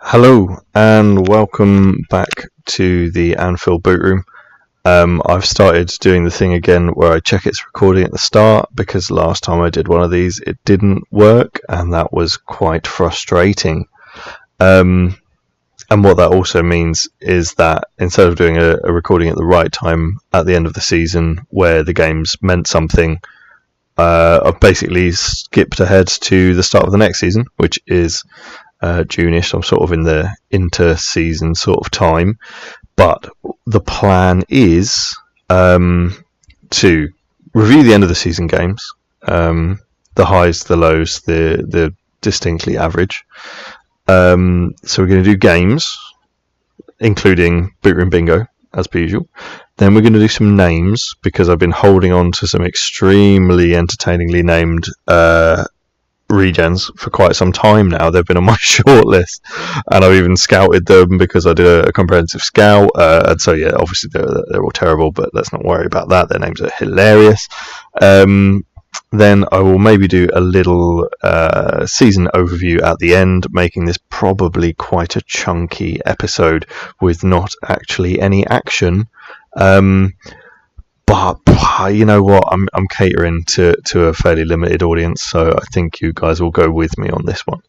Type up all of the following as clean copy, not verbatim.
Hello and welcome back to the Anfield boot room. I've started doing the thing again where I check it's recording at the start because last time I did one of these it didn't work and that was quite frustrating. And what that also means is that instead of doing a recording at the right time at the end of the season where the games meant something, I've basically skipped ahead to the start of the next season, which is June-ish. I'm sort of in the inter-season sort of time, but the plan is to review the end of the season games, the highs, the lows, the distinctly average. So we're going to do games, including Boot Room Bingo, as per usual. Then we're going to do some names, because I've been holding on to some extremely entertainingly named regens for quite some time now. They've been on my short list, and I've even scouted them because I did a comprehensive scout. And so, yeah, obviously they're all terrible, but let's not worry about that. Their names are hilarious. Then I will maybe do a little season overview at the end, making this probably quite a chunky episode with not actually any action. But you know what? I'm catering to a fairly limited audience, so I think you guys will go with me on this one.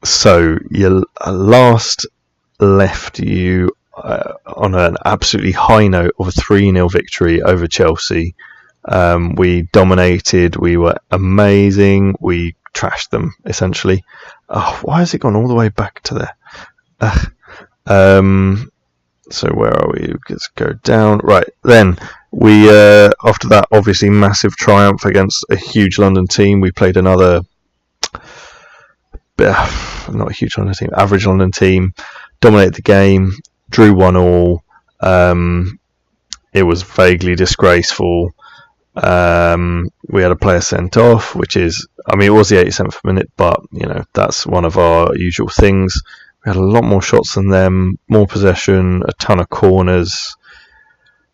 So you last left you on an absolutely high note of a 3-0 victory over Chelsea. We dominated. We were amazing. We trashed them essentially. Why has it gone all the way back to there? So where are we? Let's go down. Right, then we after that obviously massive triumph against a huge London team. We played another not a huge London team, average London team, dominated the game, drew 1-1. It was vaguely disgraceful. We had a player sent off, which is, I mean, it was the 87th minute, but you know, that's one of our usual things. We had a lot more shots than them, more possession, a ton of corners.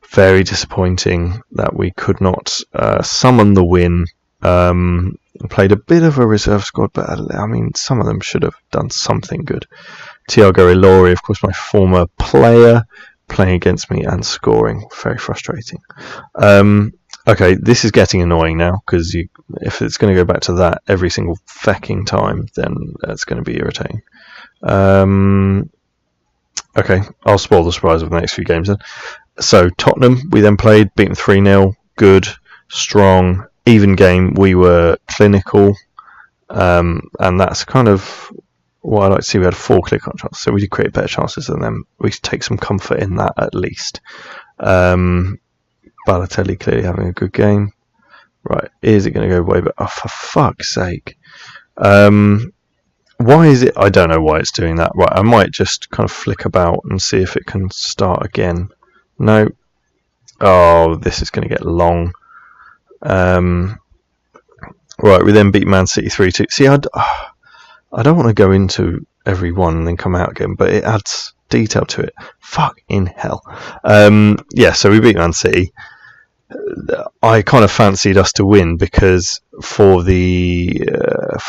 Very disappointing that we could not summon the win. Played a bit of a reserve squad, but I mean, some of them should have done something good. Thiago Ilori, of course, my former player, playing against me and scoring. Very frustrating. Okay, this is getting annoying now, because if it's going to go back to that every single fecking time, then that's going to be irritating. Okay, I'll spoil the surprise of the next few games then. So Tottenham, we then played, beat them 3-0, good, strong, even game. We were clinical, and that's kind of what I like to see. We had 4 clear-cut chances, so we did create better chances than them. We take some comfort in that at least. Balotelli clearly having a good game. Right, is it going to go away? But for fuck's sake. Why is it? I don't know why it's doing that. Right, I might just kind of flick about and see if it can start again. No. Oh, this is going to get long. Right, we then beat Man City 3-2. See, I don't want to go into every one and then come out again, but it adds detail to it. Fucking hell. Yeah, so we beat Man City. I kind of fancied us to win because for the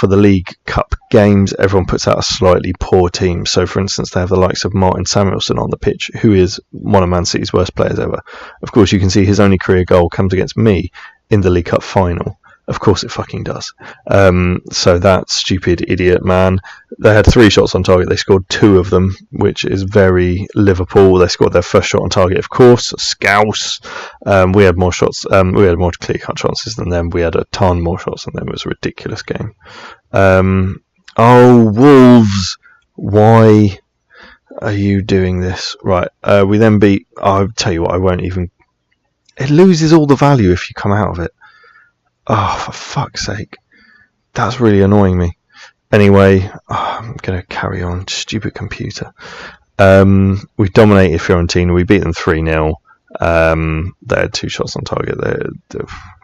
League Cup games, everyone puts out a slightly poor team. So, for instance, they have the likes of Martin Samuelson on the pitch, who is one of Man City's worst players ever. Of course, you can see his only career goal comes against me in the League Cup final. Of course it fucking does. So that stupid idiot man. They had 3 shots on target. They scored 2 of them, which is very Liverpool. They scored their first shot on target, of course. Scouse. We had more shots. We had more clear-cut chances than them. We had a ton more shots than them. It was a ridiculous game. Oh, Wolves. Why are you doing this? Right. We then beat... I'll tell you what, I won't even... It loses all the value if you come out of it. Oh, for fuck's sake. That's really annoying me. Anyway, I'm going to carry on. Stupid computer. We dominated Fiorentina. We beat them 3-0. They had 2 shots on target.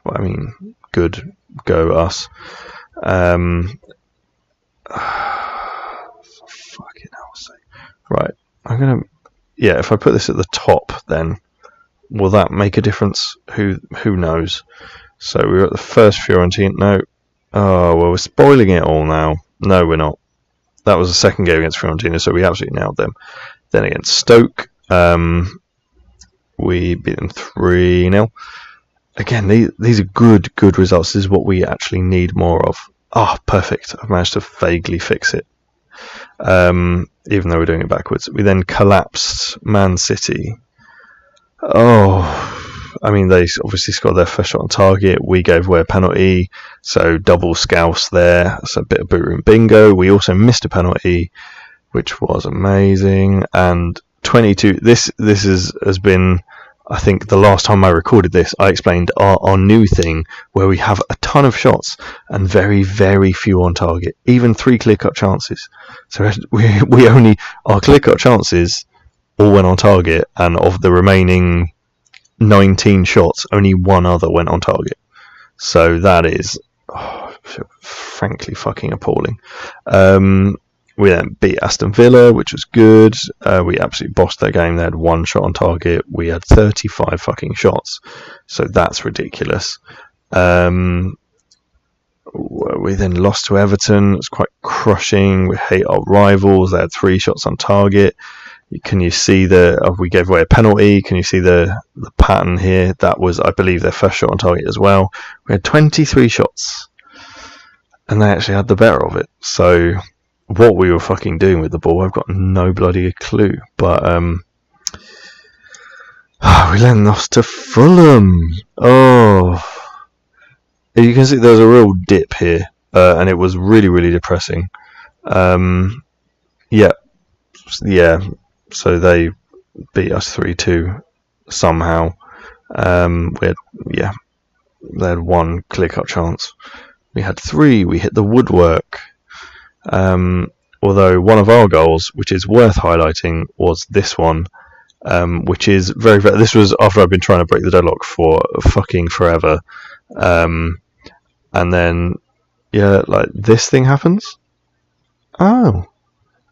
I mean, good. Go us. For fucking hell's sake. Right. I'm going to... Yeah, if I put this at the top, then will that make a difference? Who knows? So we were at the first Fiorentina. No. Oh, well, we're spoiling it all now. No, we're not. that was the second game against Fiorentina, so we absolutely nailed them. Then against Stoke, we beat them 3-0. Again, these are good results. This is what we actually need more of. Ah, perfect. I've managed to vaguely fix it. Even though we're doing it backwards. We then collapsed Man City. I mean, they obviously scored their first shot on target. We gave away a penalty, so double scouse there. That's a bit of boot room bingo. We also missed a penalty, which was amazing. And 22. This has been, I think, the last time I recorded this, I explained our new thing where we have a ton of shots and very, very few on target. Even 3 clear-cut chances. So we only, our clear-cut chances all went on target, and of the remaining 19 shots, only 1 other went on target. So that is frankly fucking appalling. We then beat Aston Villa, which was good. We absolutely bossed their game. They had 1 shot on target. We had 35 fucking shots. So that's ridiculous. We then lost to Everton. It was quite crushing. We hate our rivals. They had 3 shots on target. Can you see we gave away a penalty? Can you see the pattern here? That was, I believe, their first shot on target as well. We had 23 shots, and they actually had the better of it. So what we were fucking doing with the ball, I've got no bloody clue. But we then lost to Fulham. Oh, you can see there's a real dip here, and it was really, really depressing. Yeah. So they beat us 3-2 somehow. They had 1 clear-cut chance. We had 3. We hit the woodwork. Although one of our goals, which is worth highlighting, was this one, which is very, very. This was after I've been trying to break the deadlock for fucking forever, and then like this thing happens. Oh.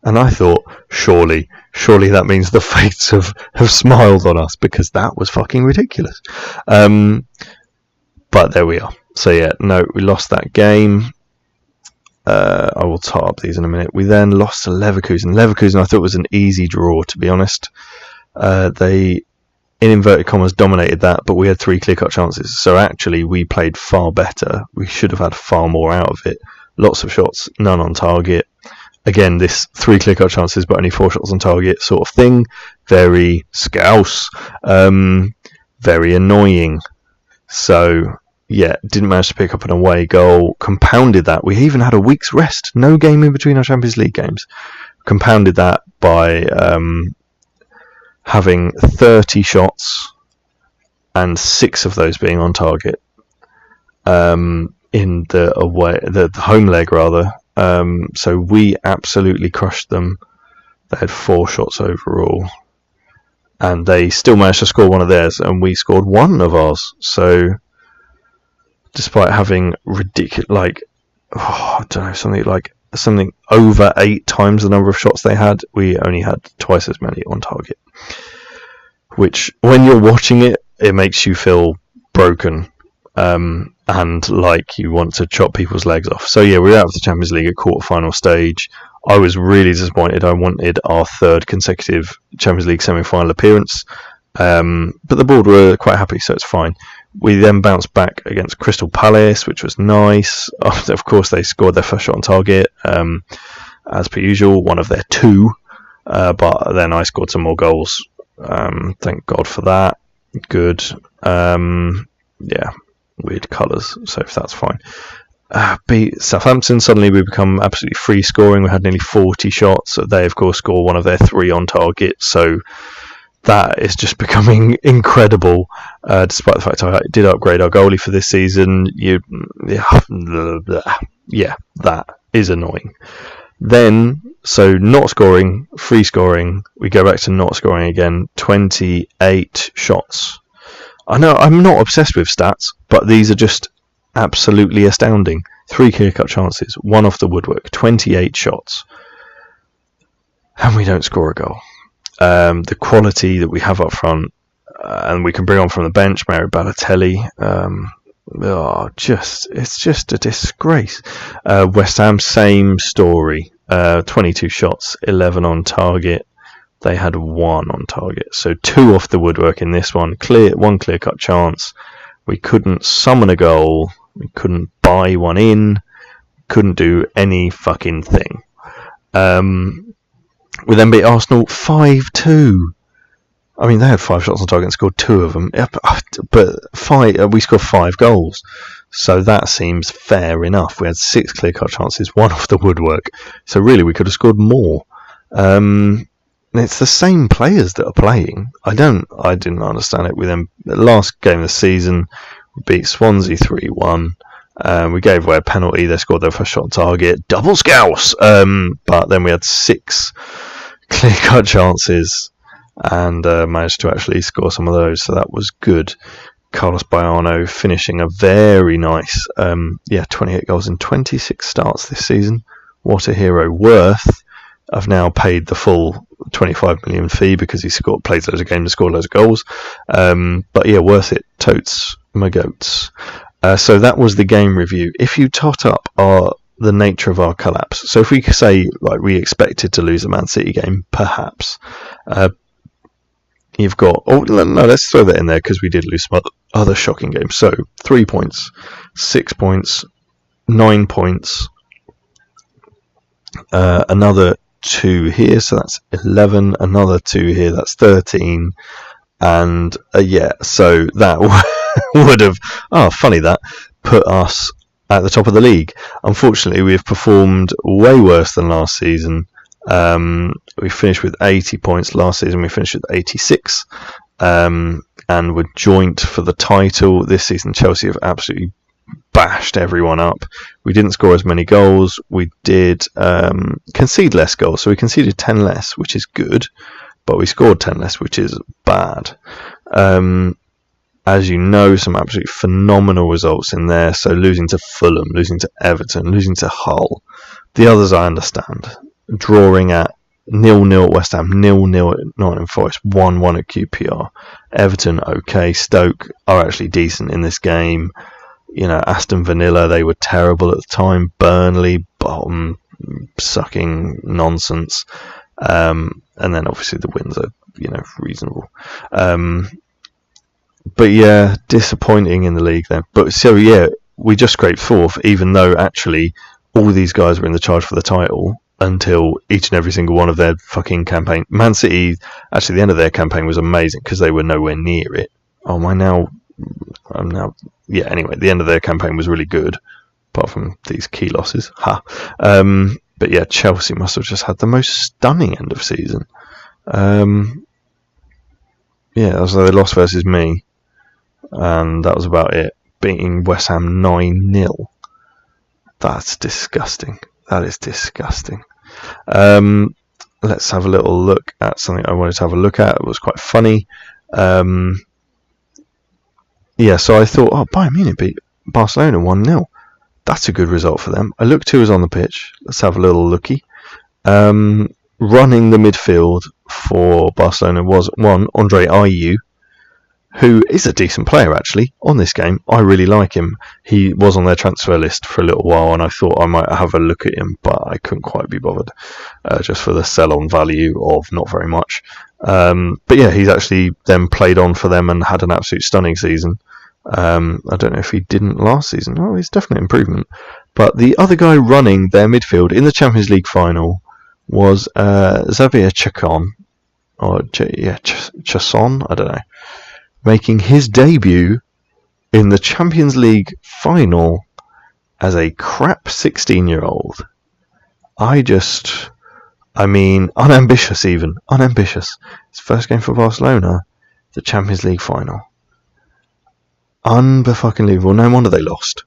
And I thought, surely that means the fates have smiled on us, because that was fucking ridiculous. But there we are. So yeah, no, we lost that game. I will tot up these in a minute. We then lost to Leverkusen. Leverkusen, I thought, was an easy draw, to be honest. They, in inverted commas, dominated that, but we had 3 clear-cut chances. So actually, we played far better. We should have had far more out of it. Lots of shots, none on target. Again, this 3 clear-cut chances, but only 4 shots on target sort of thing. Very scouse. Very annoying. So, yeah, didn't manage to pick up an away goal. Compounded that. We even had a week's rest. No game in between our Champions League games. Compounded that by having 30 shots and 6 of those being on target. In the home leg, rather. So we absolutely crushed them. They had 4 shots overall, and they still managed to score 1 of theirs, and we scored 1 of ours. So despite having ridiculous, I don't know, something over 8 times the number of shots they had, we only had twice as many on target, which when you're watching it makes you feel broken. And like you want to chop people's legs off. So yeah, we're out of the Champions League at quarter-final stage. I was really disappointed. I wanted our 3rd consecutive Champions League semi-final appearance, but the board were quite happy, so it's fine. We then bounced back against Crystal Palace, which was nice. Of course, they scored their first shot on target, as per usual, 1 of their 2, but then I scored some more goals. Thank God for that. Good. Yeah. Weird colours, so if that's fine. Beat Southampton. Suddenly we become absolutely free scoring. We had nearly 40 shots. They, of course, score 1 of their 3 on target, so that is just becoming incredible. Despite the fact I did upgrade our goalie for this season, that is annoying. Then, so not scoring, free scoring, we go back to not scoring again. 28 shots. I know I'm not obsessed with stats, but these are just absolutely astounding. 3 clear-cut chances, 1 off the woodwork, 28 shots, and we don't score a goal. The quality that we have up front, and we can bring on from the bench, Mario Balotelli, it's just a disgrace. West Ham, same story. 22 shots, 11 on target. They had 1 on target, so 2 off the woodwork in this one. One clear-cut chance. We couldn't summon a goal. We couldn't buy one in. Couldn't do any fucking thing. We then beat Arsenal 5-2. I mean, they had 5 shots on target and scored 2 of them. But we scored 5 goals. So that seems fair enough. We had 6 clear-cut chances, 1 off the woodwork. So really, we could have scored more. It's the same players that are playing. I didn't understand it with them. The last game of the season, we beat Swansea 3-1. We gave away a penalty. They scored their first shot on target. Double scouse! But then we had 6 clear-cut chances and managed to actually score some of those. So that was good. Carlos Baiano finishing a very nice 28 goals in 26 starts this season. What a hero. Worth. I've now paid the full 25 million fee because he played loads of games and scored loads of goals. But yeah, worth it. Totes my goats. So that was the game review. If you tot up the nature of our collapse, so if we say like we expected to lose the Man City game, perhaps you've got. Oh no, let's throw that in there because we did lose some other shocking games. So 3 points, 6 points, 9 points, another 2 here, so that's 11. Another 2 here, that's 13. And so that would have funny that put us at the top of the league. Unfortunately, we have performed way worse than last season. We finished with 80 points last season. We finished with 86, and were joint for the title. This season, Chelsea have absolutely bashed everyone up. We didn't score as many goals. We did concede less goals, so we conceded 10 less, which is good, but we scored 10 less, which is bad. As you know, some absolutely phenomenal results in there. So losing to Fulham, losing to Everton, losing to Hull. The others I understand. Drawing at 0-0 at West Ham, 0-0 at Nottingham Forest, 1-1 at QPR. Everton, okay. Stoke are actually decent in this game. You know, Aston Villa, they were terrible at the time. Burnley, bottom sucking nonsense. And then obviously the wins are, reasonable. But yeah, disappointing in the league then. But so yeah, we just scraped 4th, even though actually all these guys were in the charge for the title until each and every single one of their fucking campaign. Man City, actually the end of their campaign was amazing because they were nowhere near it. Anyway, the end of their campaign was really good, apart from these key losses. But yeah, Chelsea must have just had the most stunning end of season. So they lost versus me, and that was about it. Beating West Ham 9-0. That's disgusting. That is disgusting. Let's have a little look at something I wanted to have a look at. It was quite funny. So I thought, Bayern Munich beat Barcelona 1-0. That's a good result for them. I looked who was on the pitch. Let's have a little looky. Running the midfield for Barcelona was one, Andre Ayew, who is a decent player actually on this game. I really like him. He was on their transfer list for a little while, and I thought I might have a look at him, but I couldn't quite be bothered, just for the sell-on value of not very much. But yeah, he's actually then played on for them and had an absolute stunning season. I don't know if he didn't last season. Oh, he's definitely improvement. But the other guy running their midfield in the Champions League final was Xavier Chacon, or Chasson, I don't know, making his debut in the Champions League final as a crap 16-year-old. Unambitious even. Unambitious. His first game for Barcelona, the Champions League final. Unbelievable. No wonder they lost.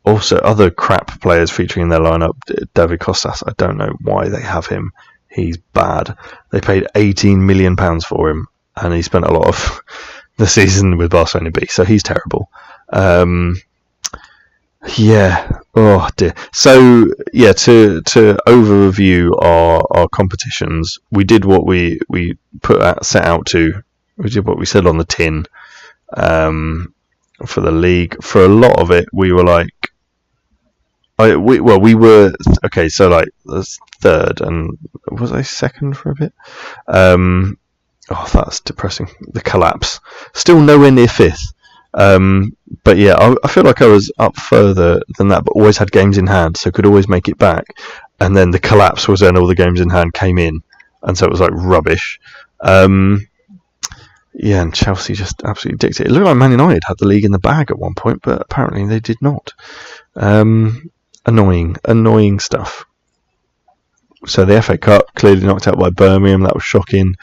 Also, other crap players featuring in their lineup. David Costas, I don't know why they have him. He's bad. They paid £18 million for him, and he spent a lot of the season with Barcelona B, so he's terrible. Oh dear. So yeah, to overview our competitions, we did what we set out to. We did what we said on the tin. For the league, for a lot of it, we were like, we were okay. So like, that's third, and was I second for a bit? Oh, that's depressing. The collapse. Still nowhere near fifth. But yeah, I feel like I was up further than that, but always had games in hand, so could always make it back. And then the collapse was when all the games in hand came in, and so it was like rubbish. Yeah, and Chelsea just absolutely dictated. It looked like Man United had the league in the bag at one point, but apparently they did not. Annoying stuff. So the FA Cup clearly knocked out by Birmingham. That was shocking.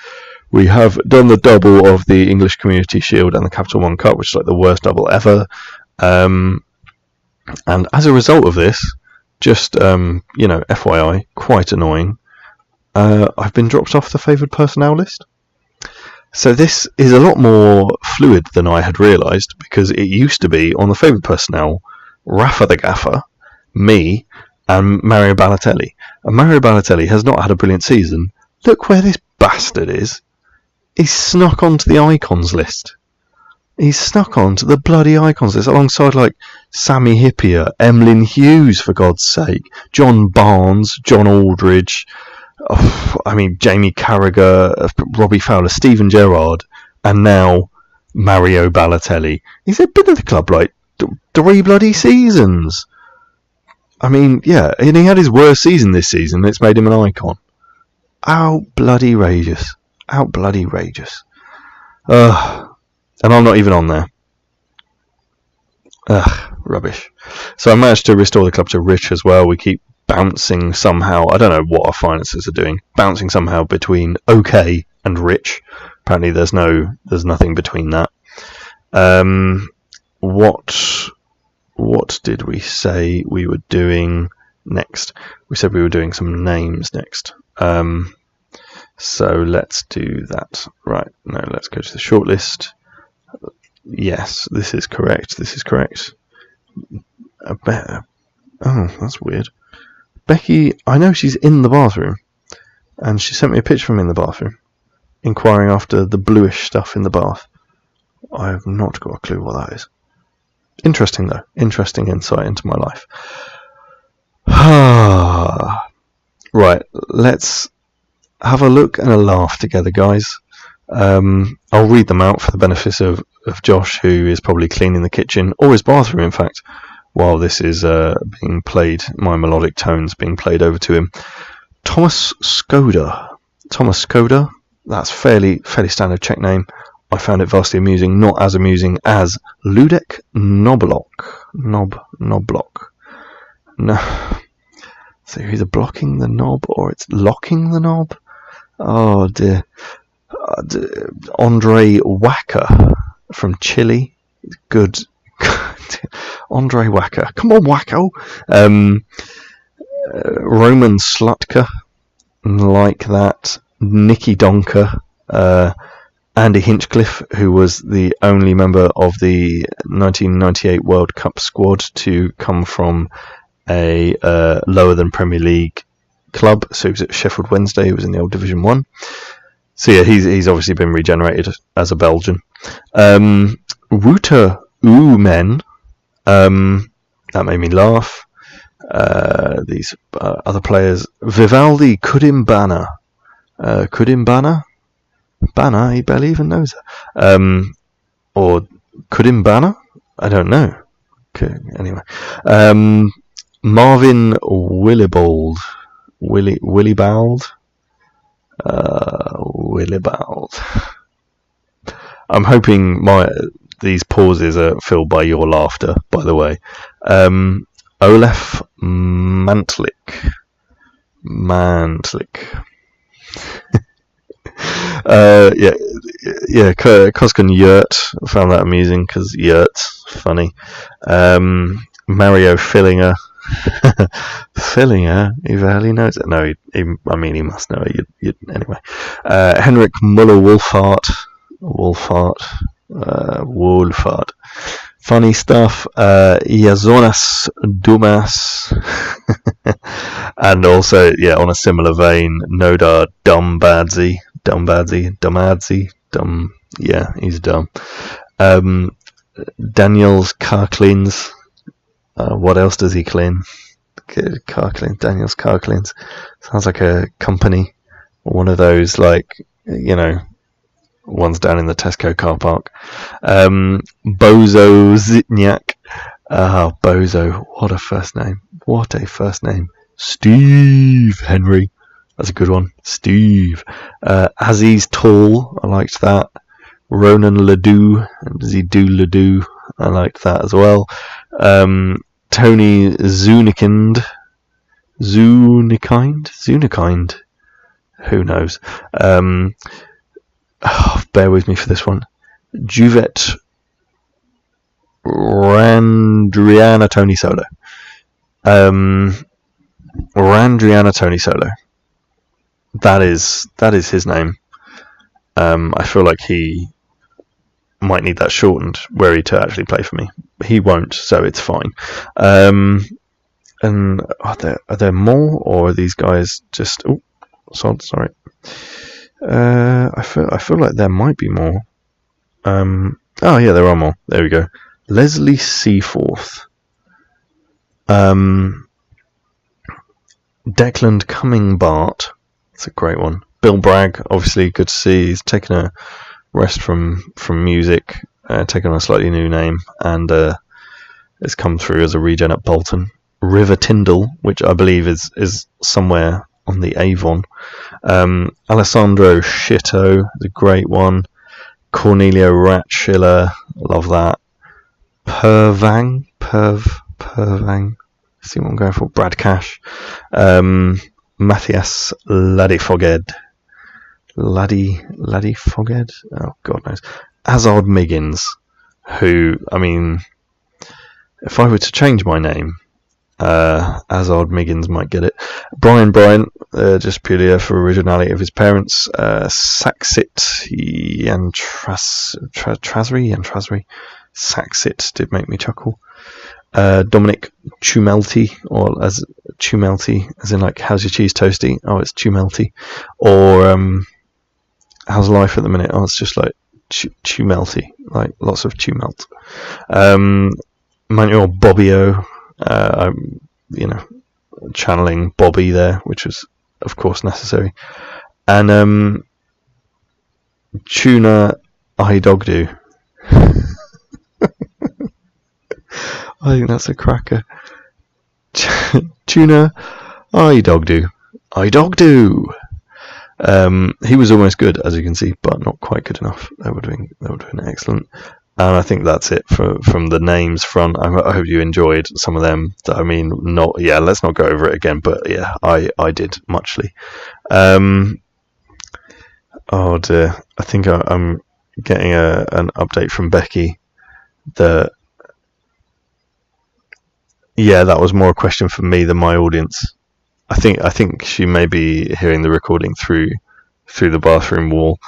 We have done the double of the English Community Shield and the Capital One Cup, which is like the worst double ever. And as a result of this, just FYI, quite annoying. I've been dropped off the favoured personnel list. So this is a lot more fluid than I had realised, because it used to be on the favoured personnel, Rafa the Gaffer, me, and Mario Balotelli. And Mario Balotelli has not had a brilliant season. Look where this bastard is. He's snuck onto the icons list. He's snuck onto the bloody icons list alongside like Sammy Hippier, Emlyn Hughes, for God's sake, John Barnes, John Aldridge, Jamie Carragher, Robbie Fowler, Steven Gerrard, and now Mario Balotelli. He's been at the club like 3 bloody seasons. I mean, yeah, and he had his worst season this season. It's made him an icon. Out bloody rageous. Out bloody rageous. And I'm not even on there. Rubbish. So I managed to restore the club to Rich as well. We keep bouncing somehow. I don't know what our finances are doing. Bouncing somehow between okay and rich. Apparently there's nothing between that. What did we say we were doing next? We said we were doing some names next. So let's do that. Right, no, let's go to the shortlist. Yes, this is correct. Oh, that's weird. Becky, I know she's in the bathroom, and she sent me a picture from in the bathroom, inquiring after the bluish stuff in the bath. I have not got a clue what that is. Interesting, though. Interesting insight into my life. Right, let's have a look and a laugh together, guys. I'll read them out for the benefit of Josh, who is probably cleaning the kitchen, or his bathroom, in fact, while this is being played, my melodic tones being played over to him. Thomas Skoda, that's fairly standard Czech name. I found it vastly amusing, not as amusing as Ludek Knoblok. No. So either blocking the knob or it's locking the knob. Oh dear. Andre Wacker from Chile. Good. Andre Wacker. Come on, Wacko. Roman Slutka. Like that. Nicky Donker. Andy Hinchcliffe, who was the only member of the 1998 World Cup squad to come from a lower than Premier League club. So he was at Sheffield Wednesday. He was in the old Division 1. So yeah, he's obviously been regenerated as a Belgian. Wouter Oomen, that made me laugh. These other players. Vivaldi Kudimbana. Banner, he barely even knows that. Or Kudimbana? I don't know. Okay, anyway. Marvin Willibald. Willibald. I'm hoping these pauses are filled by your laughter, by the way. Olaf Mantlik. Koskan Yurt, found that amusing because Yurt's funny. Mario Fillinger. He barely knows it. No, he must know it. Anyway. Henrik Muller-Wolfart. Funny stuff. Iazonas Dumas. And also, on a similar vein, Nodar Dumbadzi. He's dumb. Daniels Car cleans. What else does he clean? Daniels Carclins. Sounds like a company, or one of those, like, you know, ones down in the Tesco car park. Bozo Zitniak. Bozo, what a first name. What a first name. Steve Henry. That's a good one. Steve. Aziz Tall. I liked that. Ronan Ledoux. Does he do Ledoux? I liked that as well. Tony Zunikind. Zunikind? Who knows? Bear with me for this one. Juvet Randriana Tony Solo. Randriana Tony Solo. That is his name. I feel like he might need that shortened were he to actually play for me. He won't, so it's fine. And are there more, or are these guys just? Oh, sorry. I feel like there might be more. Oh yeah, there are more. There we go. Leslie Seaforth. Declan Cumming Bart. That's a great one. Bill Bragg, obviously good to see. He's taken a rest from music, taken on a slightly new name, and has come through as a regen at Bolton. River Tyndall, which I believe is somewhere on the Avon. Alessandro Shito, the great one. Cornelio Ratschiller, love that. Pervang, see what I'm going for. Brad Cash. Matthias Laddifoged. Laddifoged? Oh, God knows. Azard Miggins, who, I mean, if I were to change my name, Azard Miggins might get it. Brian Bryant, just purely for originality of his parents. Saxit Yantrasri. Saxit did make me chuckle. Dominic Chumelty, or as Chumelty, as in like, how's your cheese toasty? Oh, it's Chumelty. Or how's life at the minute? Oh, it's just like Chumelty, like lots of tumult. Manuel Bobbio, I'm, channeling Bobby there, which was of course necessary. And Tuna Idogdu. I think that's a cracker. Tuna Idogdu. He was almost good, as you can see, but not quite good enough. That would have been excellent. And I think that's it from the names front. I hope you enjoyed some of them. I mean, let's not go over it again. But yeah, I did muchly. Oh dear, I think I'm getting an update from Becky that. Yeah, that was more a question for me than my audience. I think she may be hearing the recording through the bathroom wall.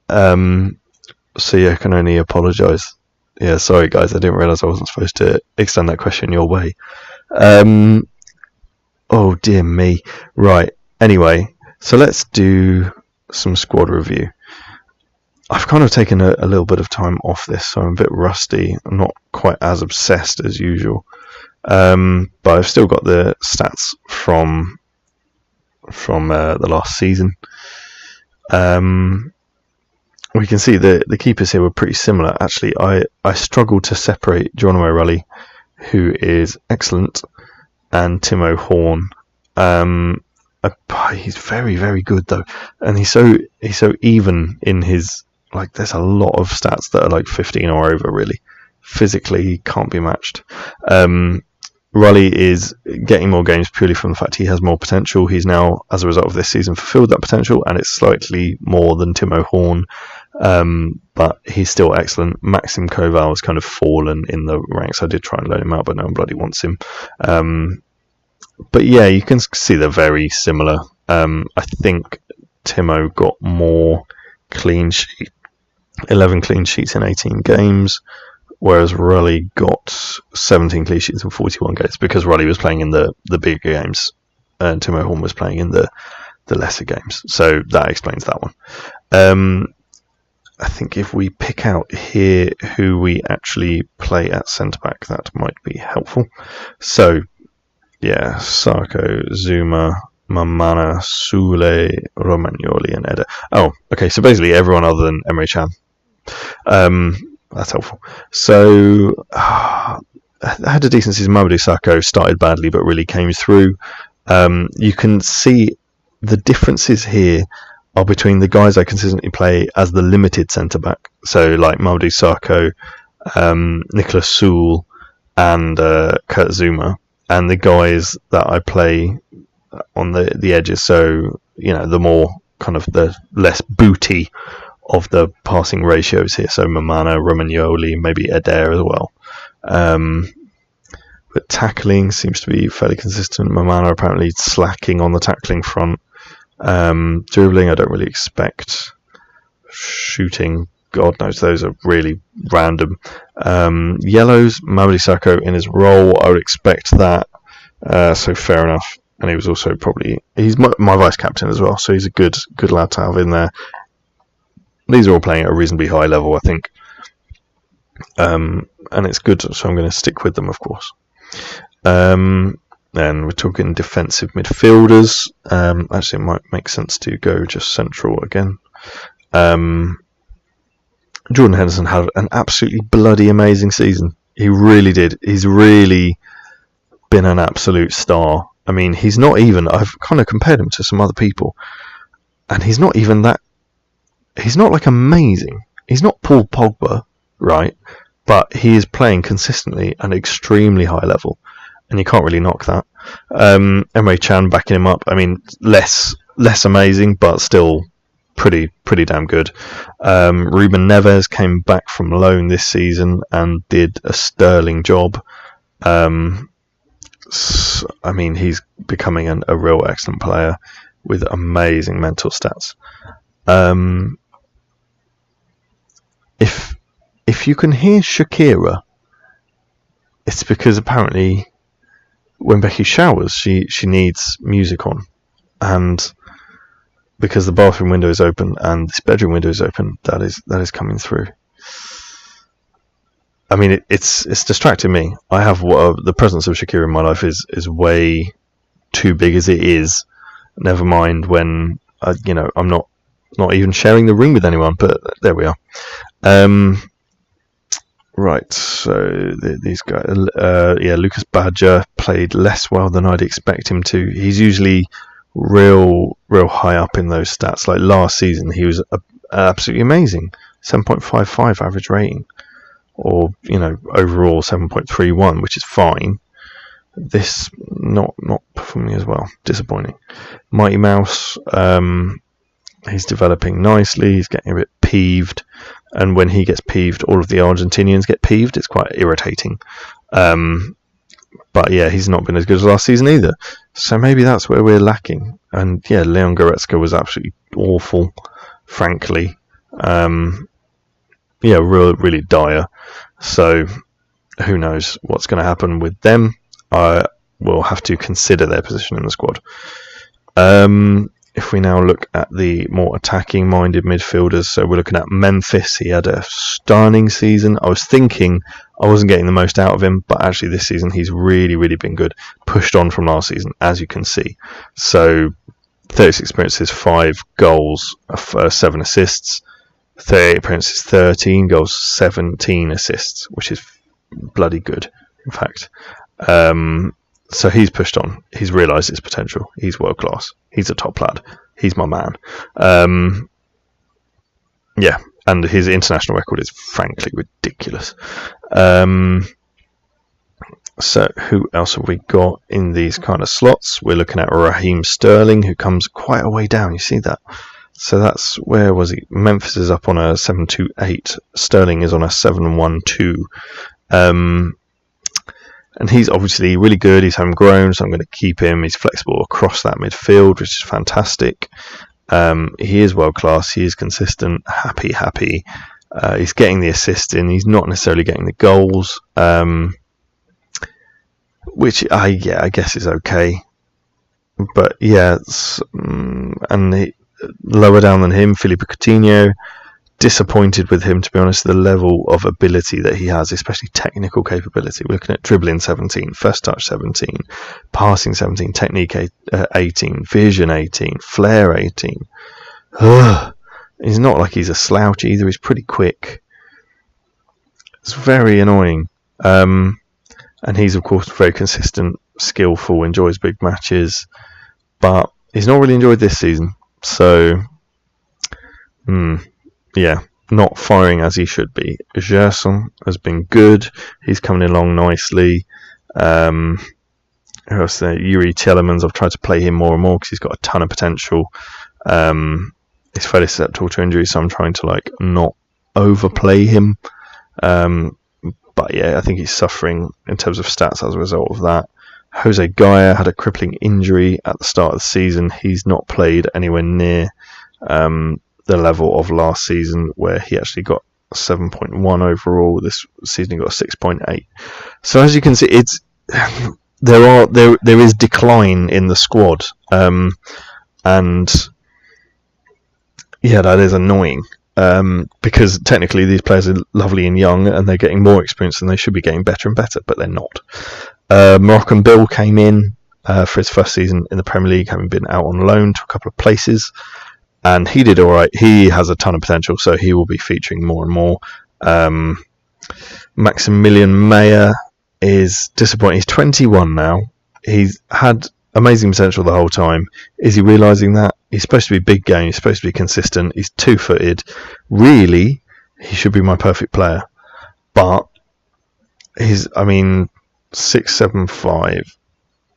So yeah, I can only apologise. Yeah, sorry guys, I didn't realise I wasn't supposed to extend that question your way. Oh dear me. Right. Anyway, so let's do some squad review. I've kind of taken a little bit of time off this, so I'm a bit rusty. I'm not quite as obsessed as usual. But I've still got the stats from the last season. We can see the keepers here were pretty similar. Actually, I struggled to separate Geronimo Rulli, who is excellent, and Timo Horn. He's very, very good though, and he's so even in his, like, there's a lot of stats that are like 15 or over. Really, physically can't be matched. Rulli is getting more games purely from the fact he has more potential. He's now, as a result of this season, fulfilled that potential, and it's slightly more than Timo Horn, but he's still excellent. Maxim Koval has kind of fallen in the ranks. I did try and loan him out, but no one bloody wants him. But yeah, you can see they're very similar. I think Timo got more 11 clean sheets in 18 games. Whereas Rulli got 17 clean sheets in 41 games, because Rulli was playing in the bigger games and Timo Horn was playing in the lesser games. So that explains that one. I think if we pick out here who we actually play at centre-back, that might be helpful. So yeah, Sarko, Zuma, Mamana, Sule, Romagnoli, and Eder. Oh, okay, so basically everyone other than Emre Can. That's helpful. So, I had a decent season. Mamadou Sakho started badly, but really came through. You can see the differences here are between the guys I consistently play as the limited centre-back. So, like Mamadou Sakho, Nicolas Soul, and Kurt Zuma, and the guys that I play on the edges. So, the more kind of the less booty of the passing ratios here. So Mamana, Romagnoli, maybe Eder as well. But tackling seems to be fairly consistent. Mamana apparently slacking on the tackling front. Dribbling, I don't really expect. Shooting, God knows, those are really random. Yellows, Mamadou Sakho in his role, I would expect that. So fair enough. And he was also he's my vice captain as well, so he's a good lad to have in there. These are all playing at a reasonably high level, I think. And it's good, so I'm going to stick with them, of course. And we're talking defensive midfielders. Actually, it might make sense to go just central again. Jordan Henderson had an absolutely bloody amazing season. He really did. He's really been an absolute star. I mean, he's not even... I've kind of compared him to some other people, and he's not even that... He's not like amazing. He's not Paul Pogba, right? But he is playing consistently at an extremely high level, and you can't really knock that. Emre Can backing him up. I mean, less amazing, but still pretty damn good. Ruben Neves came back from loan this season and did a sterling job. I mean, he's becoming a real excellent player with amazing mental stats. If you can hear Shakira, it's because apparently when Becky showers, she needs music on, and because the bathroom window is open and this bedroom window is open, that is coming through. I mean, it's distracting me. I have the presence of Shakira in my life is way too big as it is. Never mind when I'm not even sharing the room with anyone. But there we are. Right, so these guys, Lucas Badger played less well than I'd expect him to. He's usually real high up in those stats. Like last season, he was absolutely amazing, 7.55 average rating, or overall 7.31, which is fine. This not performing as well, disappointing. Mighty Mouse, he's developing nicely. He's getting a bit peeved. And when he gets peeved, all of the Argentinians get peeved. It's quite irritating. But yeah, he's not been as good as last season either. So maybe that's where we're lacking. And yeah, Leon Goretzka was absolutely awful, frankly. Really dire. So who knows what's going to happen with them. I will have to consider their position in the squad. If we now look at the more attacking-minded midfielders, so we're looking at Memphis. He had a stunning season. I was thinking I wasn't getting the most out of him, but actually this season he's really, really been good. Pushed on from last season, as you can see. So 36 appearances, 5 goals, 7 assists. 38 appearances, 13 goals, 17 assists, which is bloody good, in fact. So he's pushed on. He's realised his potential. He's world class. He's a top lad. He's my man. And his international record is frankly ridiculous. So who else have we got in these kind of slots? We're looking at Raheem Sterling, who comes quite a way down. You see that? So that's, where was he? Memphis is up on a 7.28. Sterling is on a 7.12. And he's obviously really good. He's homegrown, so I'm going to keep him. He's flexible across that midfield, which is fantastic. He is world class. He is consistent. Happy. He's getting the assists in. He's not necessarily getting the goals, which I guess is okay. But yeah, lower down than him, Philippe Coutinho, disappointed with him, to be honest. The level of ability that he has, especially technical capability. We're looking at dribbling 17, first touch 17, passing 17, technique 18, vision 18, flair 18. He's not like he's a slouch either. He's pretty quick. It's very annoying. And he's, of course, very consistent, skillful, enjoys big matches. But he's not really enjoyed this season. So, yeah, not firing as he should be. Gerson has been good. He's coming along nicely. Who else there? Yuri Tielemans. I've tried to play him more and more because he's got a ton of potential. He's fairly susceptible to injury, so I'm trying to not overplay him. But yeah, I think he's suffering in terms of stats as a result of that. Jose Gaia had a crippling injury at the start of the season. He's not played anywhere near the level of last season, where he actually got 7.1 overall. This season he got 6.8. So as you can see, it's there is decline in the squad, and yeah, that is annoying. Because technically these players are lovely and young, and they're getting more experience, and they should be getting better and better, but they're not. Moroccan Bill came in for his first season in the Premier League, having been out on loan to a couple of places, and he did all right. He has a ton of potential, so he will be featuring more and more. Maximilian Meyer is disappointing. He's 21 now. He's had amazing potential the whole time. Is he realising that? He's supposed to be big game. He's supposed to be consistent. He's 2-footed. Really, he should be my perfect player. But he's, 6'7",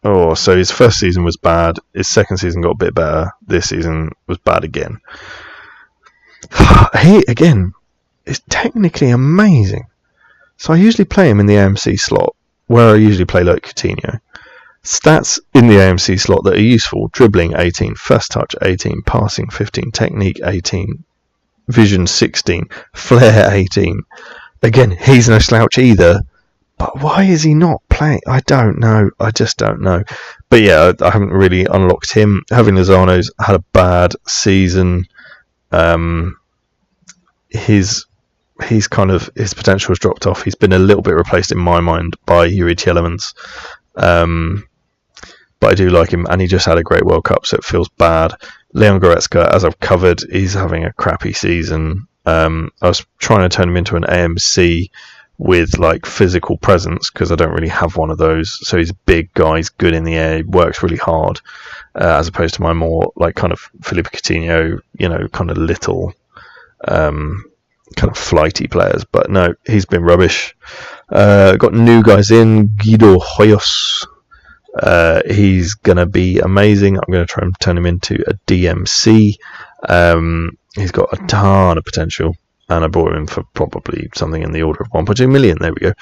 Oh, so his first season was bad. His second season got a bit better. This season was bad again. He, again, is technically amazing. So I usually play him in the AMC slot, where I usually play like Coutinho. Stats in the AMC slot that are useful: dribbling 18, first touch 18, passing 15, technique 18, vision 16, flair 18. Again, he's no slouch either. But why is he not playing? I don't know. I just don't know. But yeah, I haven't really unlocked him. Having Lozano's had a bad season. His potential has dropped off. He's been a little bit replaced in my mind by Yuri Tielemans. But I do like him, and he just had a great World Cup, so it feels bad. Leon Goretzka, as I've covered, he's having a crappy season. I was trying to turn him into an AMC with physical presence, because I don't really have one of those. So he's a big guy, he's good in the air, he works really hard, as opposed to my more kind of Philippe Coutinho, kind of little, kind of flighty players. But no, he's been rubbish. Got new guys in. Guido Hoyos. He's going to be amazing. I'm going to try and turn him into a DMC. He's got a ton of potential, and I bought him for probably something in the order of 1.2 million. There we go.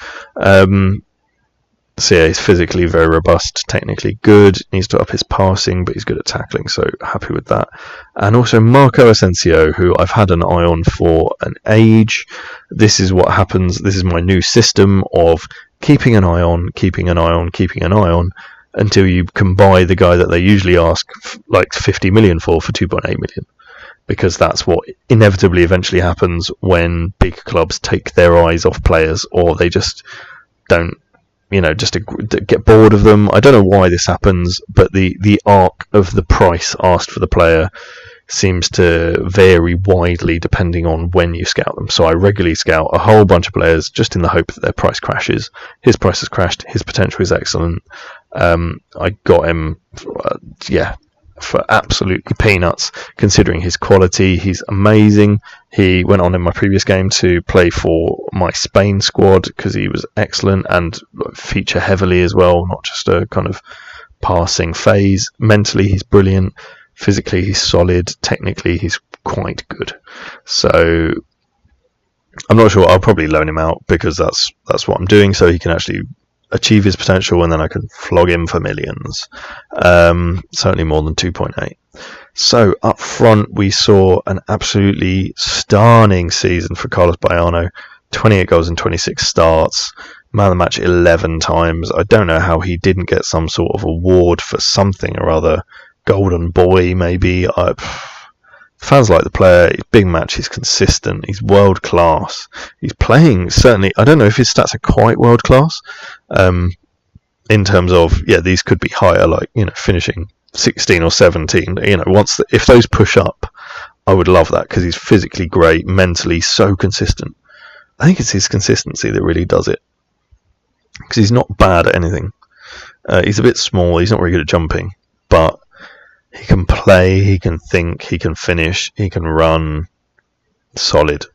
So yeah, he's physically very robust, technically good, needs to up his passing, but he's good at tackling, so happy with that. And also Marco Asensio, who I've had an eye on for an age. This is what happens. This is my new system of keeping an eye on, until you can buy the guy that they usually ask 50 million for 2.8 million. Because that's what inevitably eventually happens when big clubs take their eyes off players, or they just don't, just get bored of them. I don't know why this happens, but the arc of the price asked for the player seems to vary widely depending on when you scout them. So I regularly scout a whole bunch of players just in the hope that their price crashes. His price has crashed. His potential is excellent. I got him, for absolutely peanuts, considering his quality. He's amazing. He went on in my previous game to play for my Spain squad because he was excellent and feature heavily as well, not just a kind of passing phase. Mentally, he's brilliant. Physically, he's solid. Technically, he's quite good. So I'm not sure. I'll probably loan him out because that's what I'm doing, so he can actually achieve his potential, and then I can flog him for millions. Certainly more than 2.8. So up front, we saw an absolutely stunning season for Carlos Baiano. 28 goals and 26 starts. Man of the match 11 times. I don't know how he didn't get some sort of award for something or other. Golden Boy, maybe. Fans like the player. He's big match. He's consistent. He's world class. He's playing certainly. I don't know if his stats are quite world class. In terms of these could be higher, like finishing 16 or 17. If those push up, I would love that because he's physically great, mentally so consistent. I think it's his consistency that really does it because he's not bad at anything. He's a bit small. He's not very good at jumping, but he can play, he can think, he can finish, he can run. Solid.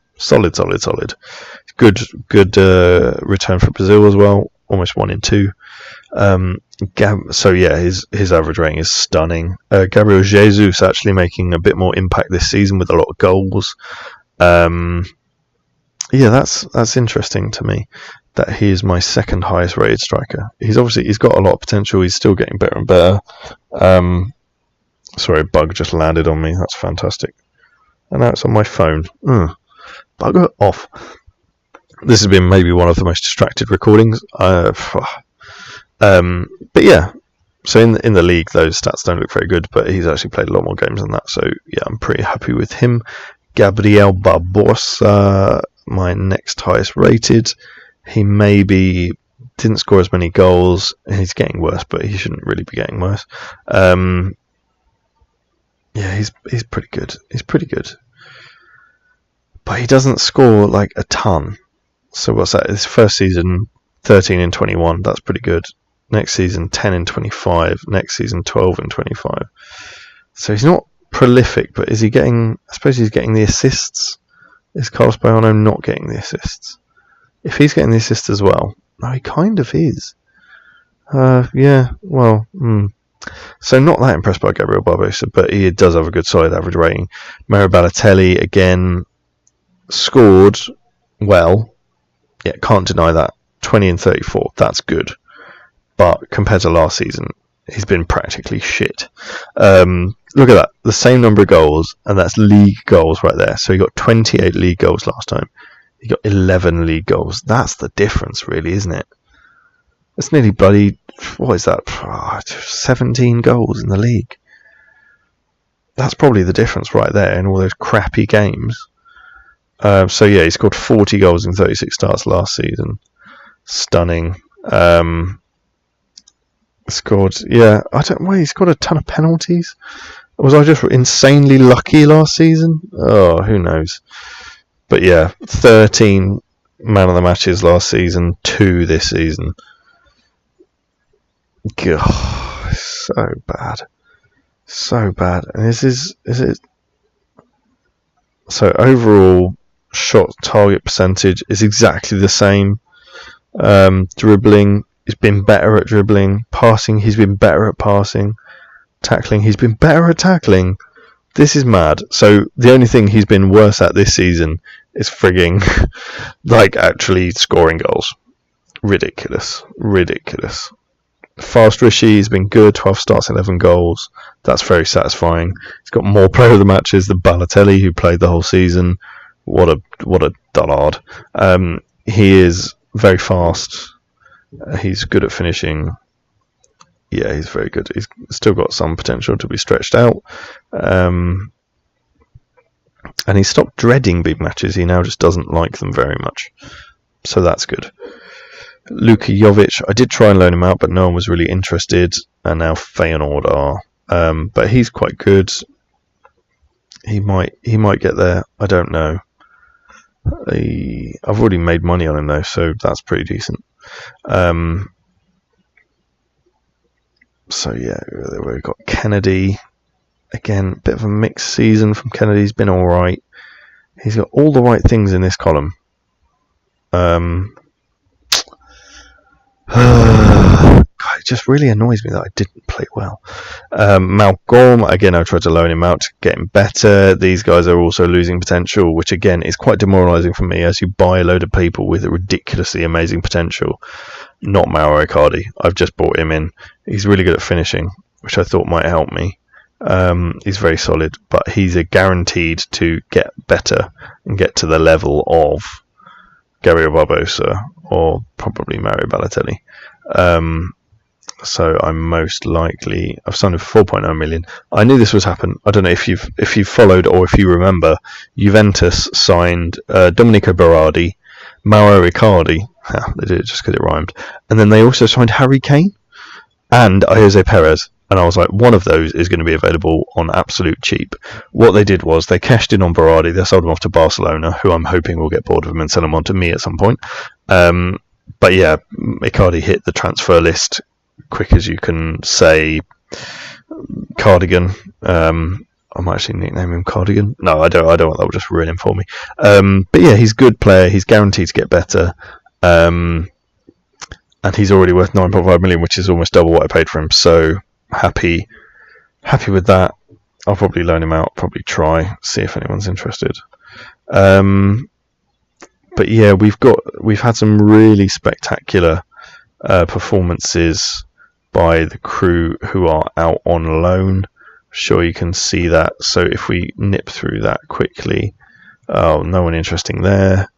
Good return for Brazil as well. Almost 1 in 2. His average rating is stunning. Gabriel Jesus actually making a bit more impact this season with a lot of goals. That's interesting to me that he is my second highest rated striker. He's got a lot of potential. He's still getting better and better. Sorry, a bug just landed on me. That's fantastic. And now it's on my phone. Bugger off. This has been maybe one of the most distracted recordings. But yeah, so in the league, those stats don't look very good, but he's actually played a lot more games than that. So yeah, I'm pretty happy with him. Gabriel Barbosa, my next highest rated. He maybe didn't score as many goals. He's getting worse, but he shouldn't really be getting worse. He's pretty good. He's pretty good, but he doesn't score like a ton. So what's that? His first season, 13 in 21. That's pretty good. Next season, 10 in 25. Next season, 12 in 25. So he's not prolific, but is he getting? I suppose he's getting the assists. Is Carlos Bayano not getting the assists? If he's getting the assists as well, no, he kind of is. So not that impressed by Gabriel Barbosa, but he does have a good solid average rating. Mario Balotelli again scored well. Yeah, can't deny that. 20 and 34, that's good. But compared to last season, he's been practically shit. Look at that, the same number of goals, and that's league goals right there. So he got 28 league goals last time. He got 11 league goals. That's the difference, really, isn't it? It's nearly bloody, what is that? 17 goals in the league. That's probably the difference right there in all those crappy games. He scored 40 goals in 36 starts last season. Stunning. He scored a ton of penalties. Was I just insanely lucky last season? Oh, who knows? But yeah, 13 man of the matches last season, 2 this season. God, so bad. And is it? So overall shot target percentage is exactly the same. Dribbling, he's been better at dribbling. Passing, he's been better at passing. Tackling, he's been better at tackling. This is mad. So the only thing he's been worse at this season is frigging actually scoring goals. Ridiculous. Fast Rishi has been good, 12 starts, 11 goals. That's very satisfying. He's got more player of the matches than Balotelli, who played the whole season. What a dullard. He is very fast. He's good at finishing. Yeah, he's very good. He's still got some potential to be stretched out. And he stopped dreading big matches. He now just doesn't like them very much. So that's good. Luka Jovic, I did try and loan him out, but no one was really interested. And now Feyenoord are. But he's quite good. He might get there. I don't know. I've already made money on him though, so that's pretty decent. We've got Kennedy. Again, bit of a mixed season from Kennedy. He's been alright. He's got all the right things in this column. It just really annoys me that I didn't play well. Malcolm, again, I tried to loan him out to get him better. These guys are also losing potential, which again is quite demoralising for me as you buy a load of people with a ridiculously amazing potential. Not Mauro Icardi. I've just brought him in. He's really good at finishing, which I thought might help me. He's very solid, but he's a guaranteed to get better and get to the level of Gabriel Barbosa or probably Mario Balotelli. so I'm most likely I've signed him for 4.9 million. I knew this would happen. I don't know if you've followed or if you remember. Juventus signed Domenico Berardi, Mauro Icardi. They did it just because it rhymed, and then they also signed Harry Kane and Jose Perez. And I was like, one of those is going to be available on absolute cheap. What they did was they cashed in on Berardi. They sold him off to Barcelona, who I'm hoping will get bored of him and sell him on to me at some point. But yeah, Icardi hit the transfer list quick as you can say. Cardigan. I might actually nickname him Cardigan. No, I don't. That will just ruin him for me. But yeah, he's a good player. He's guaranteed to get better. And he's already worth 9.5 million, which is almost double what I paid for him. So happy with that. I'll probably loan him out, probably try, see if anyone's interested. But yeah, we've had some really spectacular performances by the crew who are out on loan. Sure, you can see that. So if we nip through that quickly, no one interesting there.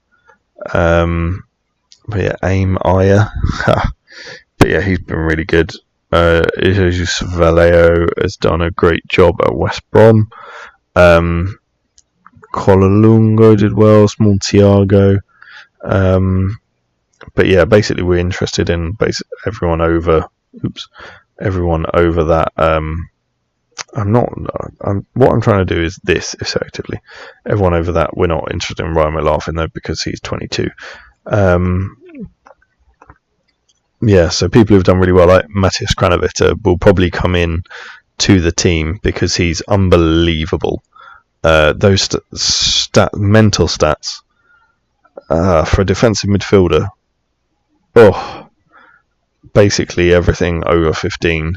But yeah, Aim Aya. But yeah, he's been really good. Jesus Vallejo has done a great job at West Brom. Colalungo did well. Small Thiago. But yeah, basically we're interested in everyone over that. What I'm trying to do is this effectively. Everyone over that, we're not interested in Ryan McLaughlin though because he's 22. Yeah, so people who've done really well, like Matthias Kranovita, will probably come in to the team because he's unbelievable. Those mental stats for a defensive midfielder. Oh, basically everything over 15.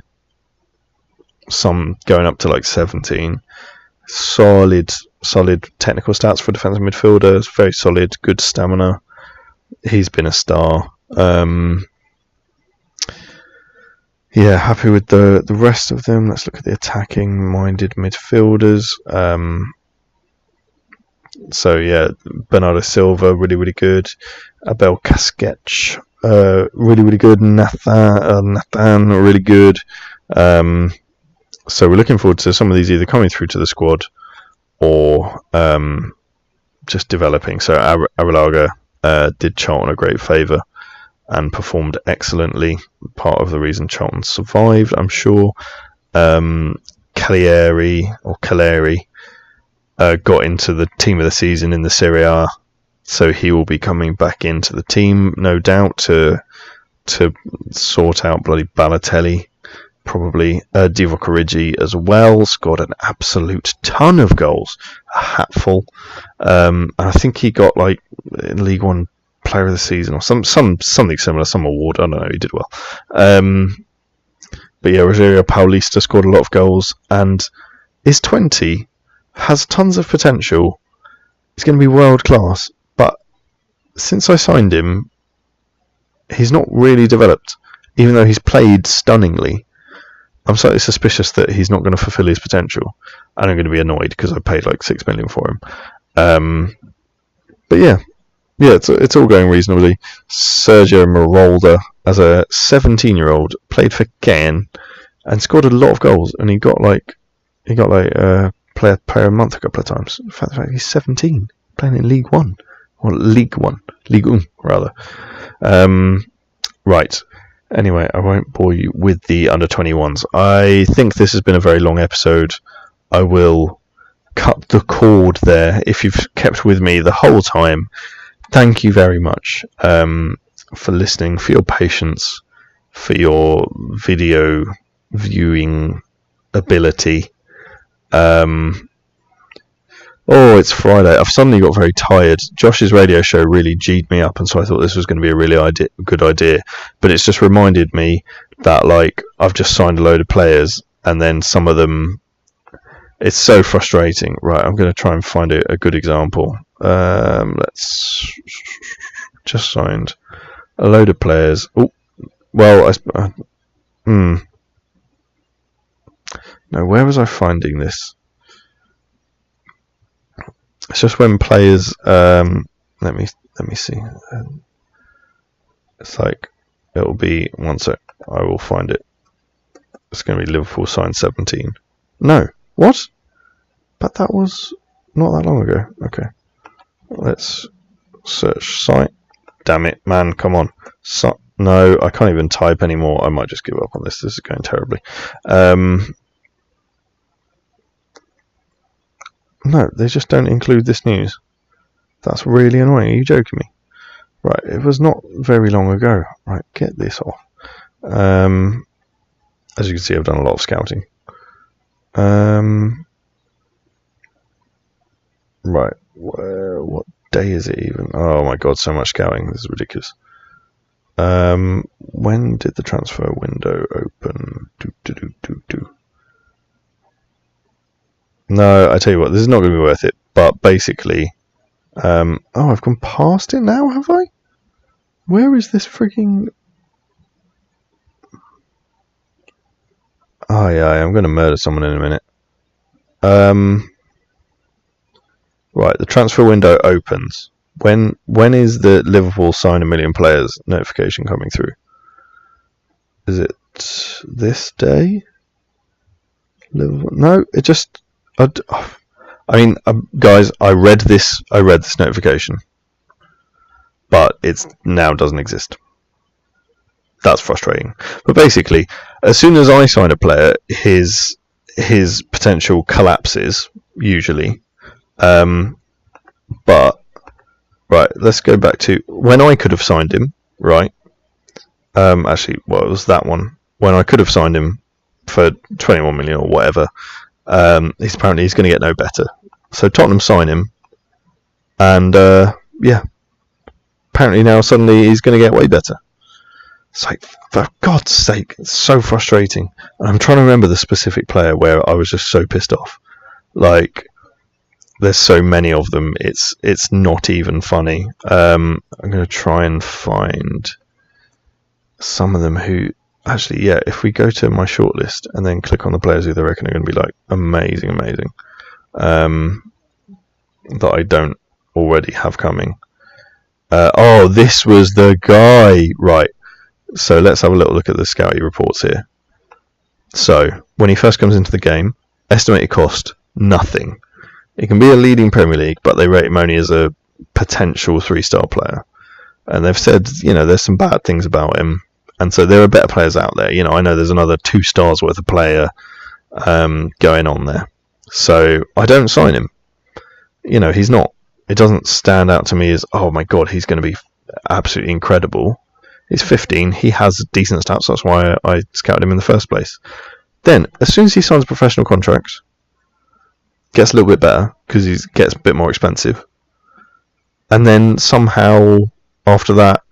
Some going up to like 17. Solid technical stats for a defensive midfielder. It's very solid, good stamina. He's been a star. Yeah, happy with the rest of them. Let's look at the attacking-minded midfielders. So yeah, Bernardo Silva, really, really good. Abel Casquech, really good. Nathan, really good. So we're looking forward to some of these either coming through to the squad or just developing. So Arrillaga did Charlton a great favour and performed excellently. Part of the reason Charlton survived, I'm sure. Cagliari got into the team of the season in the Serie A, so he will be coming back into the team, no doubt, to sort out bloody Balotelli. Probably Divock Origi as well, scored an absolute ton of goals, a hatful. And I think he got like in League One Player of the Season or something similar, some award. I don't know. He did well. But yeah, Rogerio Paulista scored a lot of goals and is 20, has tons of potential. He's going to be world class. But since I signed him, he's not really developed, even though he's played stunningly. I'm slightly suspicious that he's not going to fulfill his potential, and I'm going to be annoyed because I paid like $6 million for him. But yeah, it's all going reasonably. Sergio Marolda, as a 17-year-old, played for Caen and scored a lot of goals, and he got like player of the month a couple of times. In fact, he's 17, playing in League One, or League 1 rather. Right. Anyway, I won't bore you with the under-21s. I think this has been a very long episode. I will cut the cord there. If you've kept with me the whole time, thank you very much for listening, for your patience, for your video viewing ability. Oh, it's Friday. I've suddenly got very tired. Josh's radio show really G'd me up, and so I thought this was going to be a really good idea. But it's just reminded me that, like, I've just signed a load of players, and then some of them... It's so frustrating. Right, I'm going to try and find a good example. Let's... Just signed a load of players. Oh, well, No, where was I finding this? It's just when players. Let me see. It's like it'll be one sec. I will find it. It's going to be Liverpool signed 17. No, what? But that was not that long ago. Okay, let's search site. Damn it, man! Come on. No, I can't even type anymore. I might just give up on this. This is going terribly. No, they just don't include this news. That's really annoying. Are you joking me? Right, it was not very long ago. Right, get this off. As you can see, I've done a lot of scouting. Right, what day is it even? Oh my god, so much scouting. This is ridiculous. When did the transfer window open? No, I tell you what, this is not going to be worth it. But basically, oh, I've gone past it now, have I? Where is this freaking? Oh yeah, I'm going to murder someone in a minute. Right, the transfer window opens. When is the Liverpool sign 1 million players notification coming through? Is it this day? Liverpool? No, it just. I mean, guys, I read this notification, but it now doesn't exist. That's frustrating. But basically, as soon as I sign a player, his potential collapses usually. But right, let's go back to when I could have signed him. Right. Actually, well, it was that one when I could have signed him for 21 million or whatever. He's going to get no better. So Tottenham sign him, and yeah, apparently now suddenly he's going to get way better. It's like, for God's sake, it's so frustrating. And I'm trying to remember the specific player where I was just so pissed off. Like, there's so many of them, it's not even funny. I'm going to try and find some of them who... Actually, yeah, if we go to my shortlist and then click on the players who they reckon are going to be like amazing, that I don't already have coming. Oh, this was the guy! Right, so let's have a little look at the Scouty reports here. So, when he first comes into the game, estimated cost, nothing. He can be a leading Premier League, but they rate him only as a potential 3-star player. And they've said, there's some bad things about him. And so there are better players out there. I know there's another 2 stars worth of player going on there. So I don't sign him. He's not. It doesn't stand out to me as, oh my god, he's going to be absolutely incredible. He's 15. He has decent stats. That's why I scouted him in the first place. Then, as soon as he signs a professional contract, gets a little bit better because he gets a bit more expensive. And then somehow after that,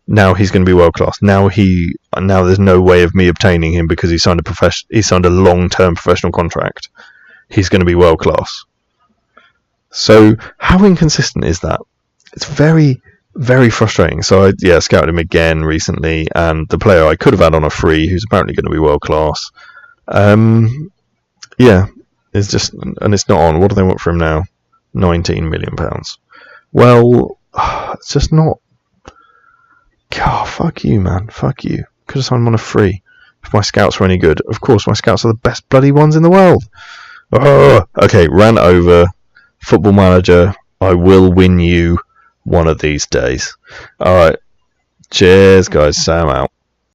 now he's going to be world class. Now there's no way of me obtaining him because he signed a long-term professional contract. He's going to be world class. So how inconsistent is that? It's very, very frustrating. So I scouted him again recently, and the player I could have had on a free, who's apparently going to be world class, it's just, and it's not on. What do they want for him now? £19 million. Well, it's just not. God, fuck you, man. Fuck you. Could have signed him on a free if my scouts were any good. Of course, my scouts are the best bloody ones in the world. Oh, okay, ran over. Football Manager, I will win you one of these days. Alright. Cheers, guys. Sam out.